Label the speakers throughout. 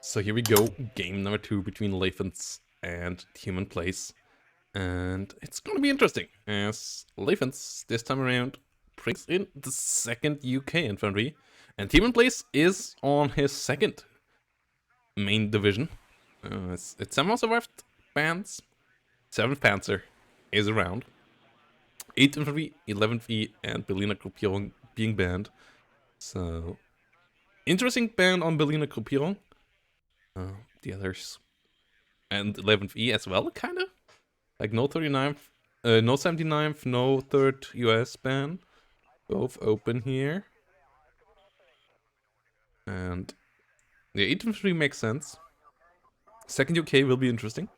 Speaker 1: So here we go, game number 2 between Lathans and tmanplays. And it's gonna be interesting, as Lathans this time around brings in the second UK infantry, and tmanplays is on his second main division. It somehow survived bands. 7th Panzer is around. 8th Infantry, 11th E, and Berliner Gruppierung being banned. So, interesting ban on Berliner Gruppierung. The others. And 11th E as well, kinda. Like no 39th, no 79th, no 3rd US ban. Both open here. And the 8th Infantry makes sense. 2nd UK will be interesting.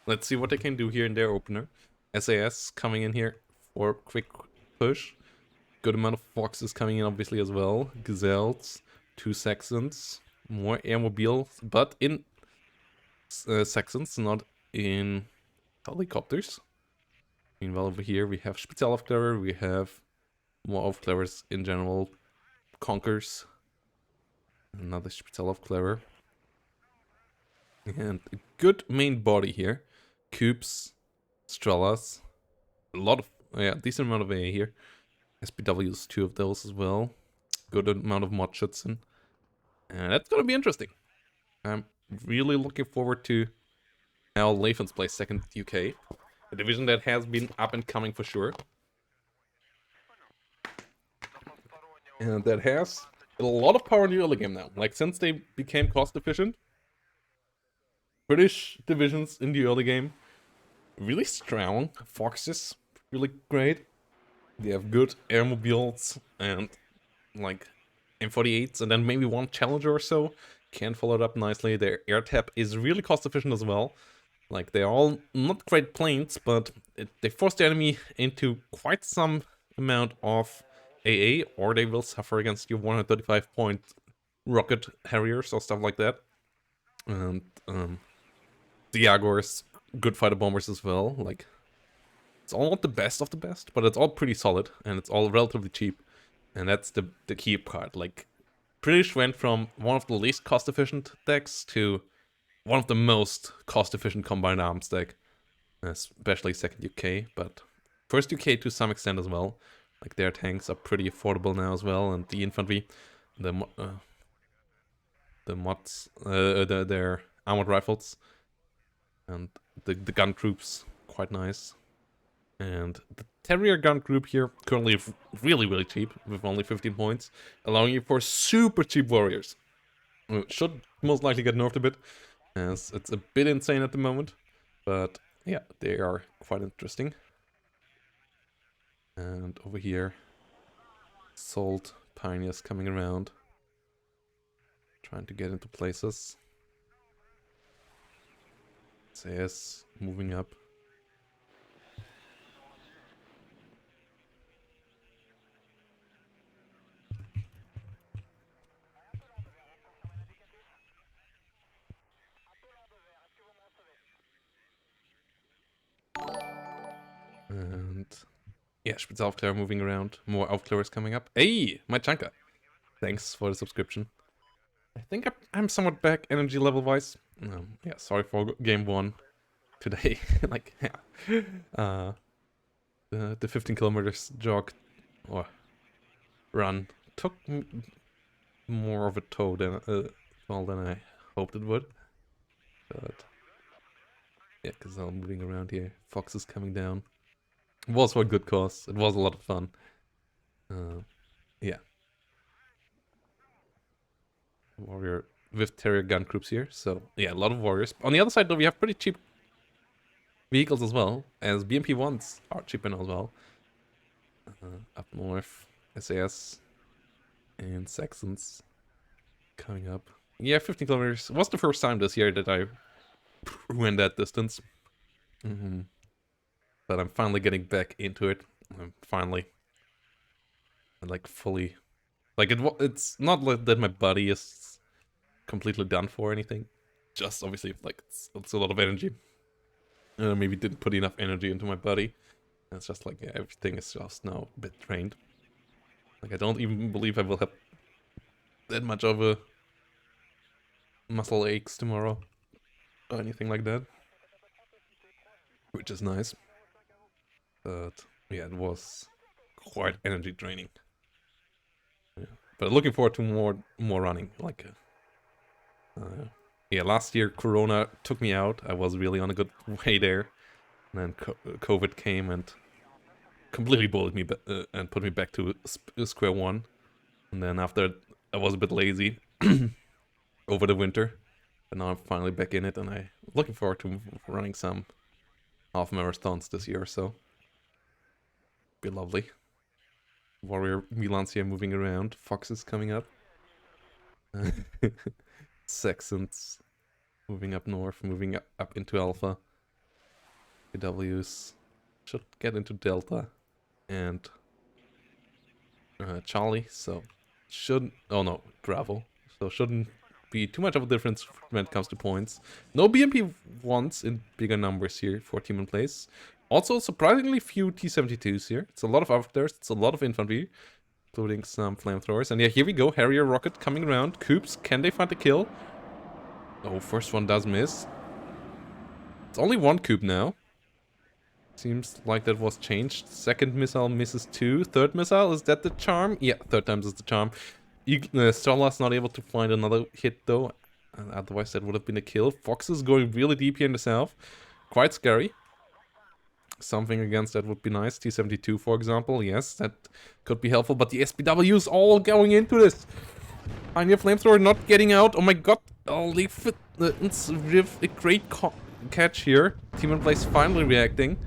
Speaker 1: Let's see what they can do here in their opener. SAS coming in here for quick push. Good amount of Foxes coming in obviously as well. Gazelles, 2 Saxons, more airmobiles, but in Saxons, not in helicopters. Meanwhile, over here we have Spezialaufklärer, we have more Aufklärers in general. Conkers, another Spezialaufklärer. And a good main body here. Cubes, Strellas, a lot of, yeah, decent amount of AA here. SPWs, 2 of those as well. Good amount of mod Schützen. And that's gonna be interesting. I'm really looking forward to how Lathans plays second UK. A division that has been up and coming for sure. And that has a lot of power in the early game now. Like, since they became cost efficient, British divisions in the early game, really strong. Foxes, really great. They have good airmobiles and, like, M48s, and then maybe one Challenger or so. Can follow it up nicely. Their air tap is really cost efficient as well. Like, they're all not great planes, but they force the enemy into quite some amount of AA, or they will suffer against your 135 point rocket Harriers or stuff like that. And the Jaguars, good fighter bombers as well. Like, it's all not the best of the best, but it's all pretty solid, and it's all relatively cheap. And that's the key part. Like, British went from one of the least cost-efficient decks to one of the most cost-efficient combined arms deck, especially second UK, but first UK to some extent as well. Like, their tanks are pretty affordable now as well, and the infantry, the mods, their armored rifles, and the gun troops, quite nice. And the Terrier gun group here, currently really, really cheap, with only 15 points, allowing you for super cheap warriors. Should most likely get nerfed a bit, as it's a bit insane at the moment. But yeah, they are quite interesting. And over here, Salt Pioneers coming around, trying to get into places. SAS moving up. And yeah, Spezialaufklärer moving around. More Aufklärers coming up. Hey, my Chanka. Thanks for the subscription. I think I'm somewhat back energy level wise. Yeah, sorry for game 1 today. Like, yeah. The 15 kilometers jog or run took more of a toll than I hoped it would. But yeah, because I'm moving around here. Fox is coming down. It was for a good cause. It was a lot of fun. Yeah. Warrior with Terrier gun groups here. So yeah, a lot of warriors. On the other side though, we have pretty cheap vehicles as well, as BMP-1s are cheaper now as well. Up north, SAS and Saxons coming up. Yeah, 15 kilometers. It was the first time this year that I went that distance. But I'm finally getting back into it. I'm finally, like, fully, like, it's not like that my body is completely done for or anything. Just obviously, like, it's a lot of energy. Maybe didn't put enough energy into my body. It's just like, yeah, everything is just now a bit drained. Like, I don't even believe I will have that much of a muscle aches tomorrow or anything like that, which is nice. But yeah, it was quite energy draining. Yeah. But looking forward to more running. Like, yeah, last year Corona took me out. I was really on a good way there, and then COVID came and completely bullied me and put me back to square one. And then after I was a bit lazy over the winter, and now I'm finally back in it, and I'm looking forward to running some half marathons this year or so. Be lovely. Warrior Milan's here moving around. Foxes coming up. Saxons moving up north, moving up into Alpha. PWs should get into Delta. And Charlie, so shouldn't... Oh no, Bravo. So shouldn't be too much of a difference when it comes to points. No BMP ones in bigger numbers here for team and place. Also, surprisingly few T-72s here. It's a lot of afters, it's a lot of infantry, including some flamethrowers. And yeah, here we go. Harrier rocket coming around. Coops, can they find the kill? Oh, first one does miss. It's only one Coop now. Seems like that was changed. Second missile misses too. Third missile, is that the charm? Yeah, third times is the charm. Starla's not able to find another hit though. Otherwise that would have been a kill. Fox is going really deep here in the south. Quite scary. Something against that would be nice. T-72, for example. Yes, that could be helpful. But the SPWs all going into this. Pioneer Flamethrower not getting out. Oh my god. Oh, leave it. It's a great catch here. Team and Place finally reacting.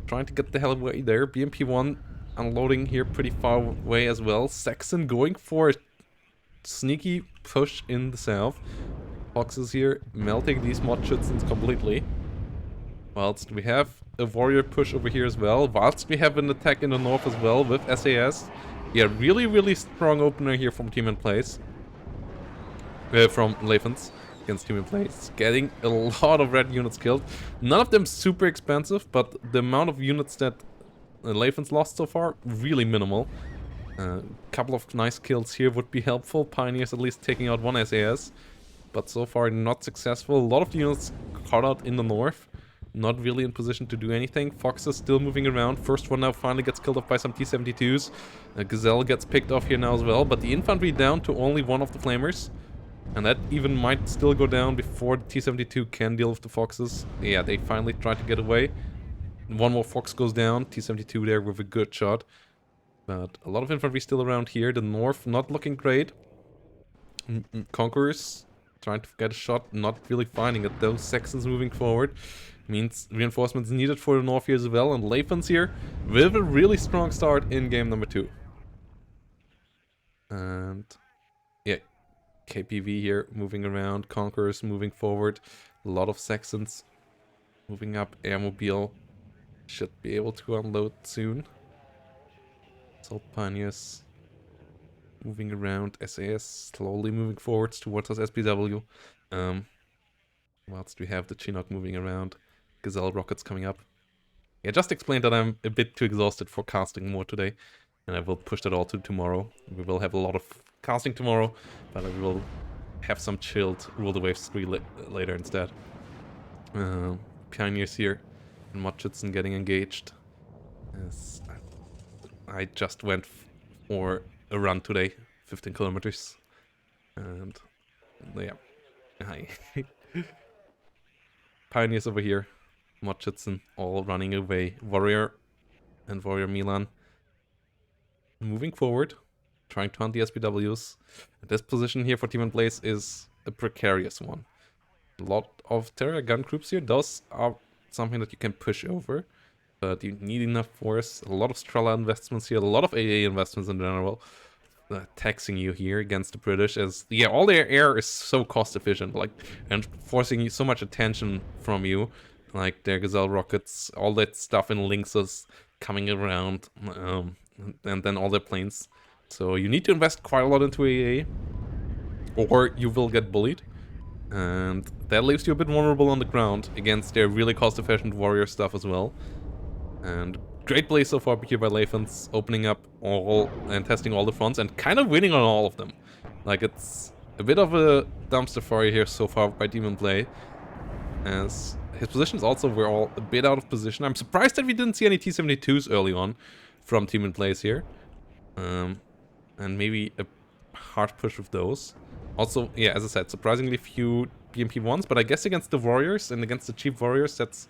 Speaker 1: Trying to get the hell away there. BMP-1 unloading here pretty far away as well. Saxon going for a sneaky push in the south. Foxes here melting these mod schützens completely. Whilst we have a warrior push over here as well. Whilst we have an attack in the north as well with SAS. Yeah, really strong opener here from Team and Place. From Lathans against Team and Place. Getting a lot of red units killed. None of them super expensive, but the amount of units that Lathans lost so far, really minimal. Couple of nice kills here would be helpful. Pioneers at least taking out one SAS. But so far not successful. A lot of units caught out in the north. Not really in position to do anything. Fox is still moving around. First one now finally gets killed off by some T-72s. Gazelle gets picked off here now as well. But the infantry down to only one of the flamers. And that even might still go down before the T-72 can deal with the Foxes. Yeah, they finally try to get away. One more Fox goes down. T-72 there with a good shot. But a lot of infantry still around here. The north not looking great. Conquerors trying to get a shot. Not really finding it though. Saxons moving forward. Means reinforcements needed for the north here as well. And Lathans here with a really strong start in game number 2. And yeah, KPV here moving around. Conquerors moving forward. A lot of Saxons moving up. Airmobile should be able to unload soon. Assault Pioneers moving around. SAS slowly moving forwards towards us SPW. Whilst we have the Chinook moving around. Gazelle rockets coming up. Yeah, just explained that I'm a bit too exhausted for casting more today. And I will push that all to tomorrow. We will have a lot of casting tomorrow, but I will have some chilled Rule the Waves 3 later instead. Pioneers here. And mod schützen getting engaged. Yes, I just went for a run today. 15 kilometers. And yeah. Pioneers over here. Mod schützen all running away. Warrior and Warrior Milan moving forward, trying to hunt the SPWs. This position here for Team and Place is a precarious one. A lot of Terra gun groups here. Those are something that you can push over, but you need enough force. A lot of Strela investments here, a lot of AA investments in general. Taxing you here against the British as yeah, all their air is so cost efficient, like, and forcing you so much attention from you. Like their Gazelle rockets, all that stuff in Lynxes coming around, and then all their planes. So you need to invest quite a lot into AA, or you will get bullied. And that leaves you a bit vulnerable on the ground against their really cost-efficient warrior stuff as well. And great play so far here by Lathans, opening up all and testing all the fronts and kind of winning on all of them. Like, it's a bit of a dumpster fire here so far by tmanplay. As his positions also were all a bit out of position. I'm surprised that we didn't see any T-72s early on from tmanplays here. And maybe a hard push with those. Also, yeah, as I said, surprisingly few BMP-1s, but I guess against the warriors and against the cheap warriors, that's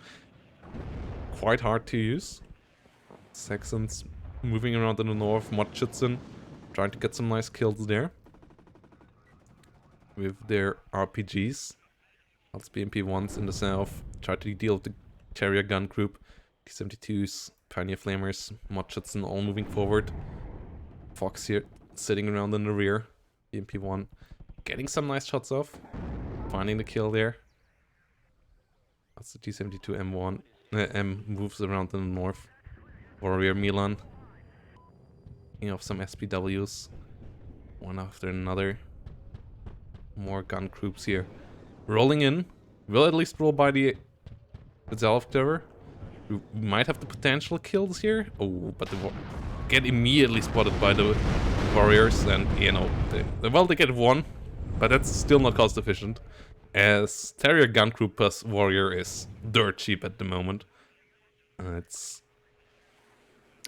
Speaker 1: quite hard to use. Saxons moving around in the north, Motschützen trying to get some nice kills there with their RPGs. Lots BMP-1s in the south, try to deal with the carrier gun group, T-72s, Pioneer Flamers, Motschützen all moving forward. Fox here sitting around in the rear, BMP-1 getting some nice shots off, finding the kill there. That's the T-72 M1. M moves around in the north. Warrior Milan. You know, some SPWs. One after another. More gun groups here. Rolling in. Will at least roll by the Zelf tower. We might have the potential kills here. Oh, but they get immediately spotted by the warriors. And, you know, they get one. But that's still not cost efficient. As Terrier gun group plus warrior is dirt cheap at the moment. It's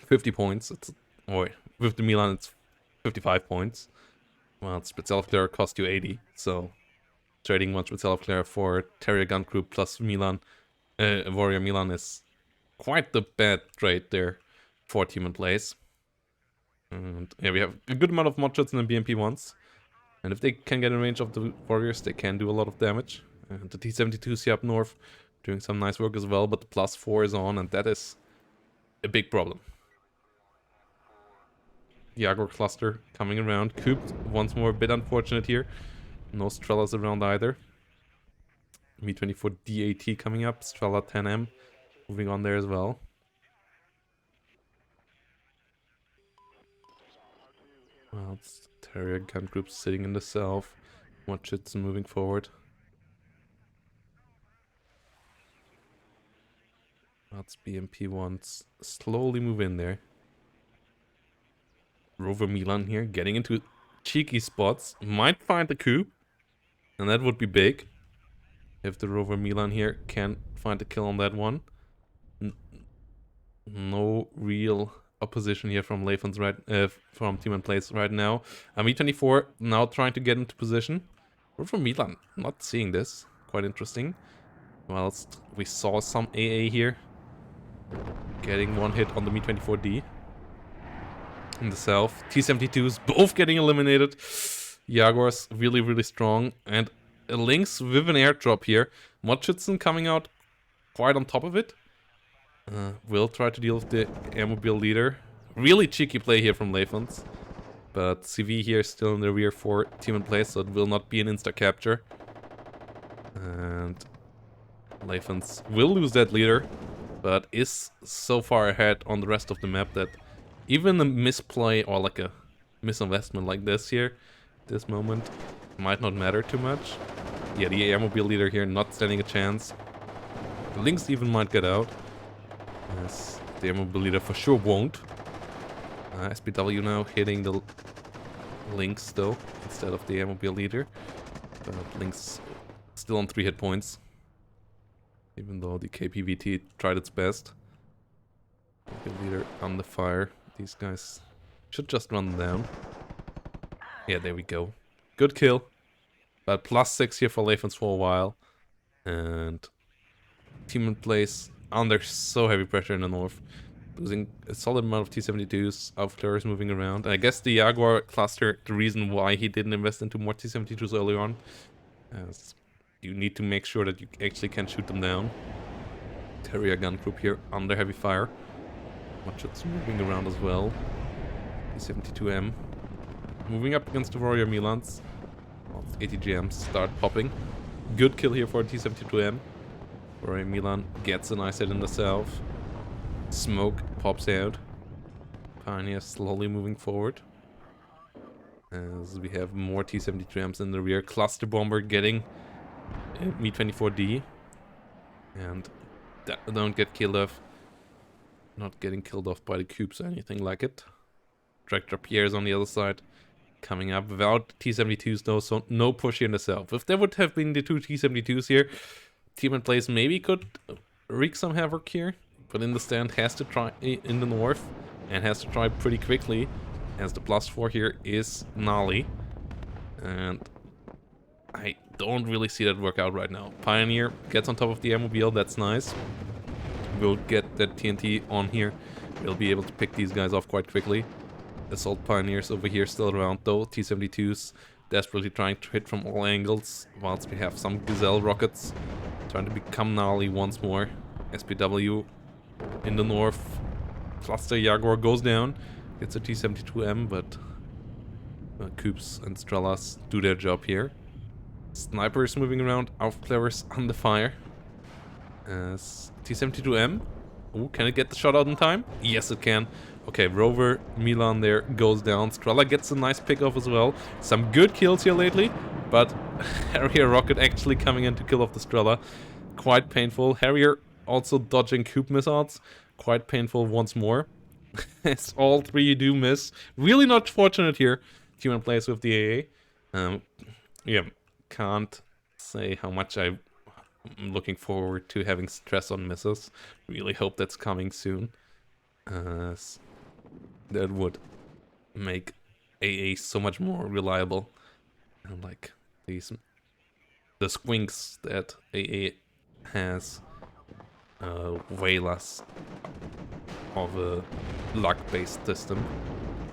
Speaker 1: 50 points. With the Milan, it's 55 points. Well, Spitzelflare cost you 80, so trading one Spitzelflare for Terrier gun group plus Milan, Warrior Milan is quite the bad trade there for tmanplays. And yeah, we have a good amount of Motschützen and BMP-1s. And if they can get in range of the warriors, they can do a lot of damage. And the T-72s here up north doing some nice work as well, but the +4 is on, and that is a big problem. Jaguar cluster coming around, cooped once more, a bit unfortunate here. No Strellas around either. Mi-24 DAT coming up, Strela 10M moving on there as well. Well, it's Terrier gun group sitting in the south. Motschützen moving forward. That's BMP-1s slowly move in there. Rover Milan here, getting into cheeky spots. Might find the coup. And that would be big. If the Rover Milan here can find a kill on that one. No real opposition here from Lathans from tmanplays right now. Mi-24 now trying to get into position. Rover Milan, not seeing this. Quite interesting. Whilst we saw some AA here. Getting one hit on the Mi-24D. In the south. T-72s both getting eliminated. Jaguars really, really strong. And a Lynx with an airdrop here. Motschützen coming out quite on top of it. Will try to deal with the airmobile leader. Really cheeky play here from Lathans. But CV here is still in the rear for tmanplays, so it will not be an insta-capture. And Lathans will lose that leader, but is so far ahead on the rest of the map that even a misplay or like a misinvestment like this here, this moment, might not matter too much. Yeah, the airmobile leader here not standing a chance. The Lynx even might get out. Yes, the airmobile leader for sure won't. SPW now hitting the Lynx though, instead of the airmobile leader. But Lynx still on 3 hit points. Even though the KPVT tried its best. The leader on the fire. These guys should just run down. Yeah, there we go. Good kill. But +6 here for Lathans for a while. And tmanplays under so heavy pressure in the north. Losing a solid amount of T-72s. Aufklärers moving around. And I guess the Jaguar cluster, the reason why he didn't invest into more T-72s early on. As you need to make sure that you actually can shoot them down. Terrier gun group here under heavy fire. Motschützen moving around as well. T-72M. Moving up against the Warrior Milans. ATGMs start popping. Good kill here for T-72M. Warrior Milan gets a nice hit in the south. Smoke pops out. Pioneer slowly moving forward. As we have more T-72Ms in the rear. Cluster bomber getting Mi-24D. And don't get killed off. Not getting killed off by the cubes or anything like it. Tractor Pierre's on the other side. coming up without T-72s though, so no push here in the south. If there would have been the 2 T-72s here, tmanplays maybe could wreak some havoc here, but in the stand has to try in the north, and has to try pretty quickly, as the +4 here is Nali. And I don't really see that work out right now. Pioneer gets on top of the airmobile, that's nice. We'll get that TNT on here. We'll be able to pick these guys off quite quickly. Assault Pioneers over here still around though. T-72s desperately trying to hit from all angles, whilst we have some Gazelle rockets trying to become gnarly once more. SPW in the north. Cluster Jaguar goes down. Gets a T-72M, but Coops and Strellas do their job here. Snipers moving around, Aufklärers under fire. As T-72M. Ooh, can it get the shot out in time? Yes, it can. Okay, Rover Milan there goes down. Strela gets a nice pick off as well. Some good kills here lately, but Harrier rocket actually coming in to kill off the Strela. Quite painful. Harrier also dodging Coop missiles. Quite painful once more. As all three do miss. Really not fortunate here. tmanplays with the AA. Yeah, can't say how much I'm looking forward to having stress on misses. Really hope that's coming soon. That would make AA so much more reliable. And like the squinks that AA has, way less of a luck-based system.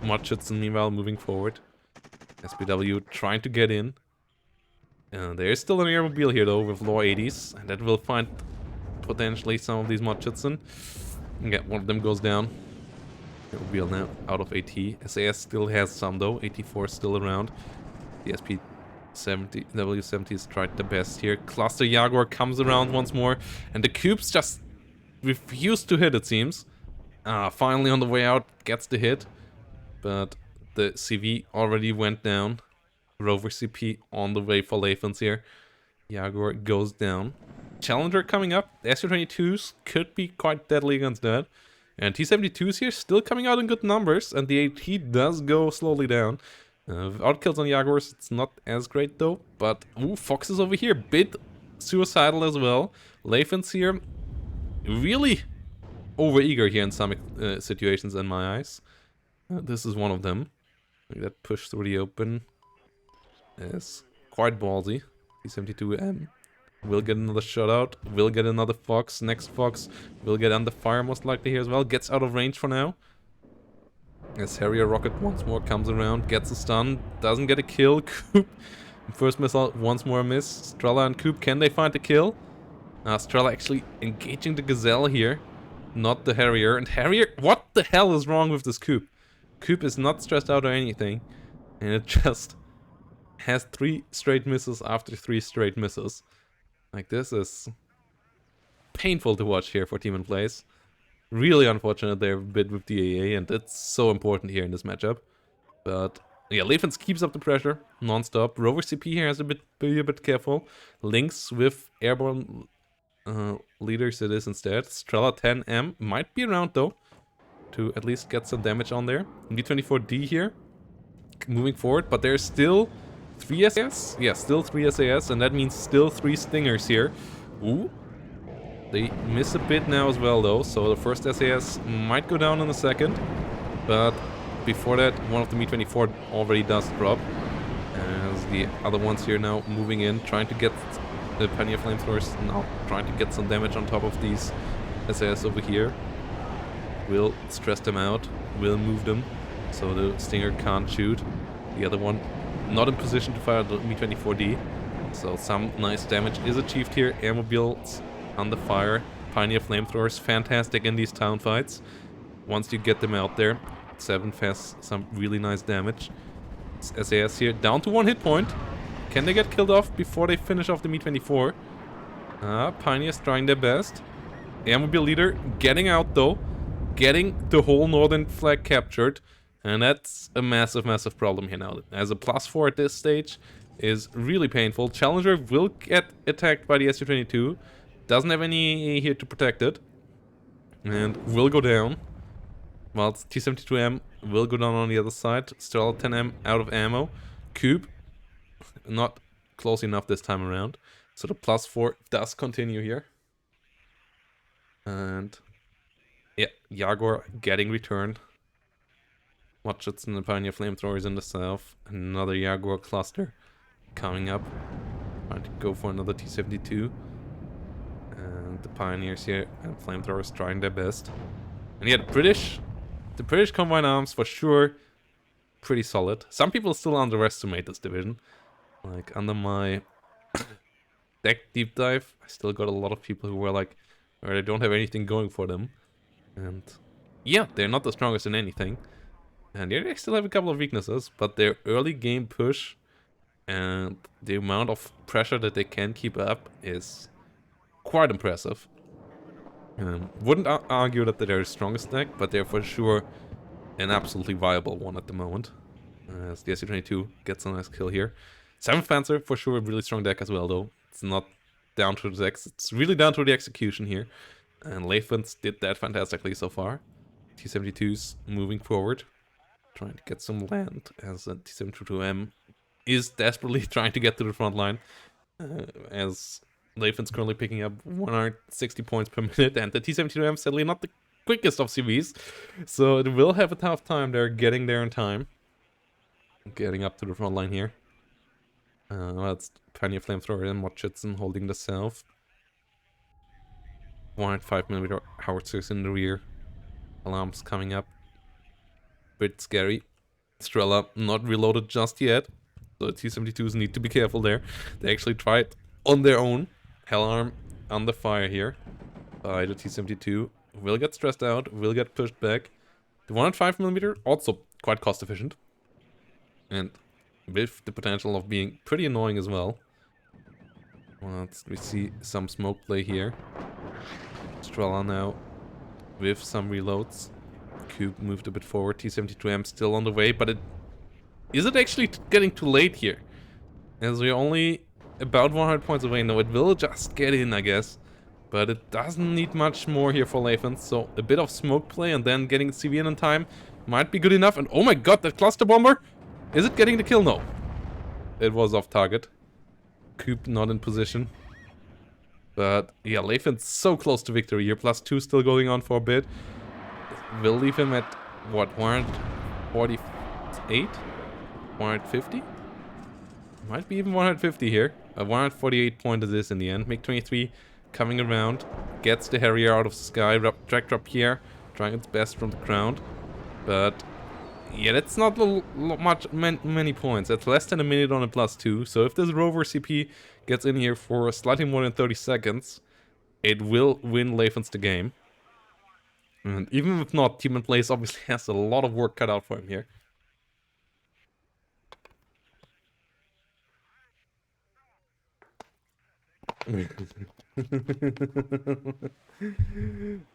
Speaker 1: Mudshitson meanwhile moving forward. SPW trying to get in. There is still an airmobile here though with low 80s, and that will find potentially some of these Mudshitson. Yeah, one of them goes down. Airmobile now out of AT. SAS still has some though. 84 still around. The SP-70 W70s tried the best here. Cluster Jaguar comes around once more, and the Cubes just refuse to hit, it seems. Finally on the way out gets the hit, but the CV already went down. Rover CP on the way for Lathans here. Jaguar goes down. Challenger coming up. The SU-22s could be quite deadly against that. And T-72s here still coming out in good numbers, and the AT does go slowly down. Without kills on Jaguars, it's not as great though. But, ooh, Fox is over here. Bit suicidal as well. Lathans here really overeager here in some situations in my eyes. This is one of them. That push through the open is quite ballsy. T-72M will get another shutout, will get another Fox, next Fox will get under fire most likely here as well, gets out of range for now. As Harrier rocket once more comes around, gets a stun, doesn't get a kill. Coop, first missile, once more a miss. Strela and Coop, can they find the kill? Strela actually engaging the Gazelle here, not the Harrier. And Harrier, what the hell is wrong with this Coop? Coop is not stressed out or anything, and it just has 3 straight misses after 3 straight misses. Like, this is painful to watch here for tmanplays. Really unfortunate they're a bit with the AA, and it's so important here in this matchup. But yeah, Lathans keeps up the pressure non-stop. Rover CP here has to be a bit careful. Lynx with airborne leaders it is instead. Strela 10M might be around though, to at least get some damage on there. V24D here, moving forward, but there's still 3 SAS? Yeah, still 3 SAS, and that means still 3 Stingers here. Ooh. They miss a bit now as well though, so the first SAS might go down in a second. But before that, one of the Mi-24 already does drop. As the other ones here now moving in, trying to get the Pioneer Flamethrowers now trying to get some damage on top of these SAS over here. Will stress them out, will move them, so the Stinger can't shoot. The other one not in position to fire the Mi-24D, so some nice damage is achieved here. Airmobiles under fire, Pioneer Flamethrowers, fantastic in these town fights. Once you get them out there, 7 has some really nice damage. SAS here down to 1 hit point. Can they get killed off before they finish off the Mi-24? Pioneers trying their best. Airmobile leader getting out though, getting the whole northern flag captured. And that's a massive, massive problem here now. As a +4 at this stage is really painful. Challenger will get attacked by the SU-22. Doesn't have any here to protect it. And will go down. Whilst T-72M will go down on the other side. Still 10M out of ammo. Cube, not close enough this time around. So the +4 does continue here. And yeah, Jaguar getting returned. Watch it's in the Pioneer Flamethrowers in the south. Another Jaguar cluster coming up. Trying to go for another T-72. And the Pioneers here and Flamethrowers trying their best. And yeah, the British Combined Arms for sure pretty solid. Some people still underestimate this division. Like under my deck deep dive, I still got a lot of people who were like, or they don't have anything going for them. And yeah, they're not the strongest in anything. And yeah, they still have a couple of weaknesses, but their early game push and the amount of pressure that they can keep up is quite impressive. Wouldn't argue that they're the strongest deck, but they're for sure an absolutely viable one at the moment. As the SU-22 gets a nice kill here. 7th Panzer, for sure a really strong deck as well, though. It's not down to the decks, it's really down to the execution here. And Lathans did that fantastically so far. T-72's moving forward, trying to get some land, as the T-72M is desperately trying to get to the front line. As Lathans currently picking up 160 points per minute, and the T-72M sadly not the quickest of CVs, so it will have a tough time there getting there in time. Getting up to the front line here. That's Pioneer Flamethrower and Mochitson holding the south. 105mm howitzers in the rear. Alarms coming up. Bit scary. Strela not reloaded just yet. So the T-72s need to be careful there. They actually tried on their own. Hellarm under fire here by the T-72. Will get stressed out, will get pushed back. The 105mm also quite cost efficient. And with the potential of being pretty annoying as well. We see some smoke play here. Strela now with some reloads. Cube moved a bit forward. T-72M still on the way, but is it actually getting too late here? As we're only about 100 points away. No, it will just get in, I guess. But it doesn't need much more here for Lathans. So a bit of smoke play and then getting CV in time might be good enough. And oh my god, that cluster bomber! Is it getting the kill? No. It was off target. Cube not in position. But yeah, Lathans so close to victory here. +2 still going on for a bit. Will leave him at what, 148? 150? Might be even 150 here. 148 point it is in the end. MiG-23 coming around. Gets the Harrier out of the sky. Drag drop here. Trying its best from the ground. But yeah, that's not many points. That's less than a minute on a +2. So if this rover CP gets in here for slightly more than 30 seconds, it will win Lathans the game. And even if not, tmanplays obviously has a lot of work cut out for him here.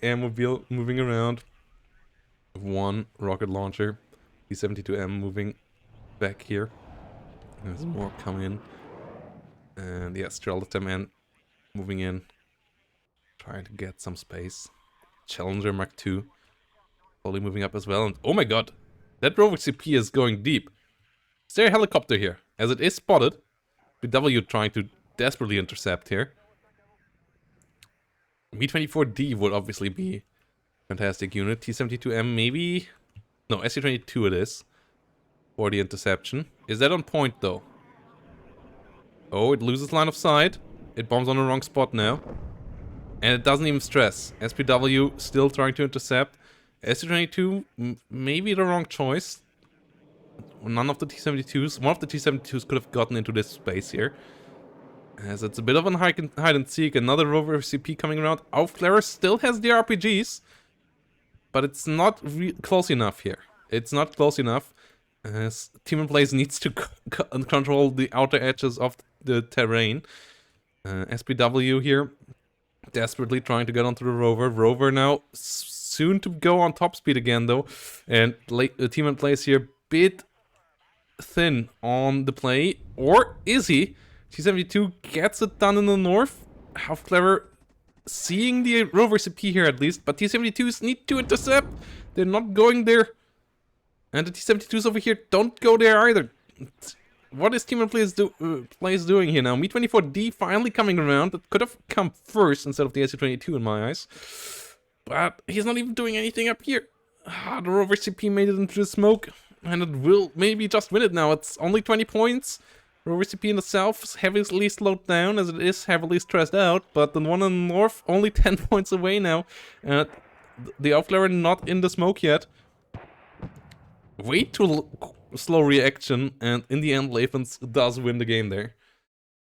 Speaker 1: Airmobile moving around. One rocket launcher. T-72M moving back here. There's more coming in. And yeah, Strela moving in. Trying to get some space. Challenger Mark II. Slowly moving up as well. And oh my god! That rover CP is going deep. Is there a helicopter here? As it is spotted. BW trying to desperately intercept here. Mi-24D would obviously be fantastic unit. T-72M maybe... No, SU-22 it is. For the interception. Is that on point though? Oh, it loses line of sight. It bombs on the wrong spot now. And it doesn't even stress. SPW still trying to intercept. SU-22, maybe the wrong choice. None of the T-72s. One of the T-72s could have gotten into this space here. As it's a bit of a hide and seek. Another rover CP coming around. Aufklärer still has the RPGs. But it's not close enough here. It's not close enough. As tmanplays needs to control the outer edges of the terrain. SPW here. Desperately trying to get onto the rover. Rover now soon to go on top speed again though. And tmanplays here bit thin on the play. Or is he? T-72 gets it done in the north. How clever. Seeing the rover CP here at least. But T-72s need to intercept. They're not going there And the T-72s over here don't go there either. What is tmanplays doing here now? Me-24D finally coming around. That could have come first instead of the SU-22 in my eyes. But he's not even doing anything up here. The Rover CP made it into the smoke. And it will maybe just win it now. It's only 20 points. Rover CP in the south is heavily slowed down as it is heavily stressed out. But the one in the north only 10 points away now. And the Aufklärer not in the smoke yet. Way too slow reaction, and in the end, Lathans does win the game there.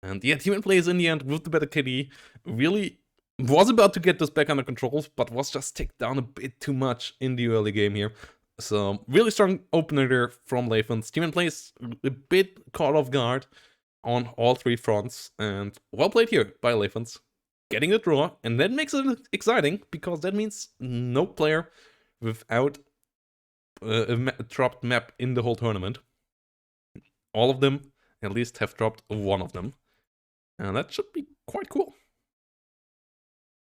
Speaker 1: And yeah, tmanplays in the end with the better KD really was about to get this back under control, but was just ticked down a bit too much in the early game here. So really strong opener there from Lathans. tmanplays a bit caught off guard on all three fronts, and well played here by Lathans. Getting a draw, and that makes it exciting because that means no player without a dropped map in the whole tournament. All of them at least have dropped one of them. And that should be quite cool.